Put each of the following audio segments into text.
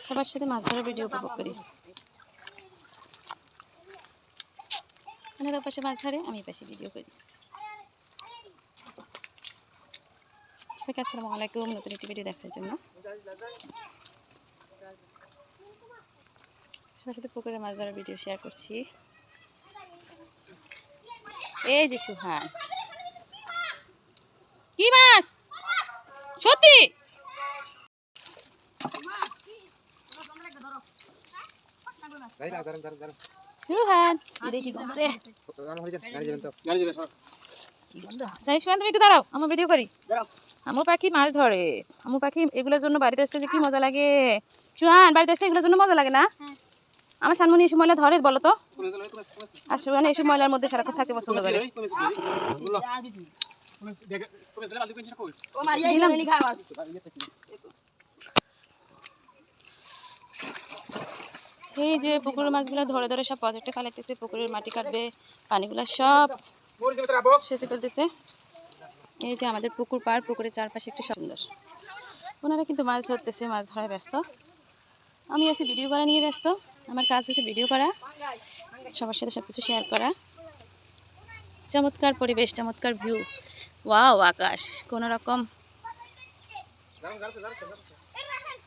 সবার সাথে মাছ ধরার ভিডিও উপভোগ করি। ওনারা পাশে মাছ ধরে, আমি পাশে ভিডিও করি। সবাইকে আসসালামু আলাইকুম, নতুন একটি ভিডিও দেখার জন্য। সবার সাথে পুকুরে মাছ ধরার ভিডিও শেয়ার করছি। এই যে সুহান, কি মাছ সত্যি? সুহান দেখি তুমি একটু দাঁড়াও, আমার ভিডিও করি। আমু পাখি মাছ ধরে, আমু পাখি এগুলোর জন্য বাড়িতে আসলে কি মজা লাগে। সুহান বাড়িতে আসলে এগুলোর জন্য মজা লাগে না? আমার সানমনি এসব ময়লা ধরে বলো তো। আর সুহান এইসব ময়লার মধ্যে সারাক্ষণ থাকতে পছন্দ করে। এই যে পুকুরের মাছগুলো ধরে ধরে সব প্রজেক্টে ফেলাইতেছে, পুকুরের মাটি কাটবে, পানিগুলো সব সেচে ফেলতেছে। এই যে আমাদের পুকুর পাড়, পুকুরের চারপাশে একটু সুন্দর। ওনারা কিন্তু মাছ ধরতেছে, মাছ ধরায় ব্যস্ত। আমি আছি ভিডিও করা নিয়ে ব্যস্ত। আমার কাজ হচ্ছে ভিডিও করা, সবার সাথে সব কিছু শেয়ার করা। চমৎকার পরিবেশ, চমৎকার ভিউ। ওয়াও, আকাশ কোনো রকম,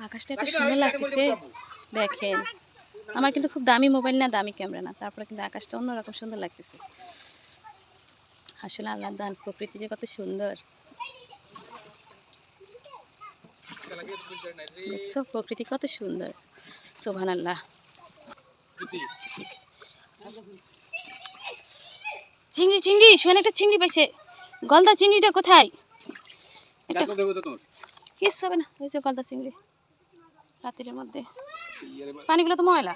আকাশটা এত সুন্দর লাগতেছে দেখেন। আমার কিন্তু খুব দামি মোবাইল না, দামি ক্যামেরা না, তারপরে কিন্তু আকাশটা অন্যরকম সুন্দর লাগতেছে। আসলে আল্লাহর দান, প্রকৃতি যে কত সুন্দর দেখছো, প্রকৃতি কত সুন্দর। সুবহানাল্লাহ। চিংড়ি চিংড়ি, শুনে একটা চিংড়ি পাইছে। গলদা চিংড়িটা কোথায়? কিচ্ছু হবে না, ওই যে গলদা চিংড়ি রাতের মধ্যে। পানিগুলো তো ময়লা।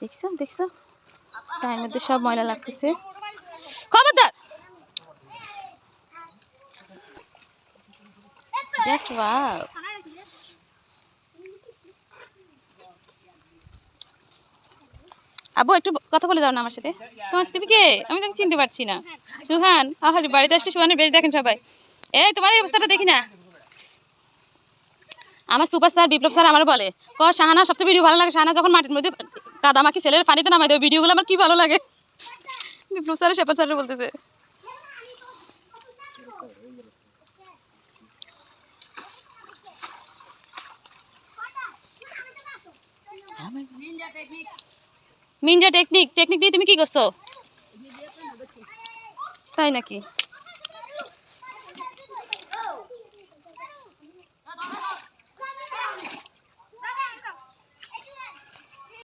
দেখছো দেখছো, তার মধ্যে সব ময়লা লাগতেছে। খবরদার, জাস্ট ওয়াও। আবু একটু কথা বলে যাও না আমার সাথে। তুমি কে? আমি তো চিনতে পারছি না। সুহান, আহারে বাড়িতে আসলে সুহানের বেশ দেখেন সবাই। এই তোমার এই অবস্থাটা দেখি না। আমার সুপারস্টার বিপ্লব স্যার আমার বলে, শাহানা সবচেয়ে ভিডিও ভালো লাগে। শাহানা যখন মাটির মধ্যে কাদামাখি ছেলের পানিতে নামাই দেয়, ভিডিওগুলো আমার কি ভালো লাগে। বিপ্লব স্যার শেফাত স্যার বলতেছে। মিনজা টেকনিক, টেকনিক দিয়ে তুমি কি করছো? তাই নাকি?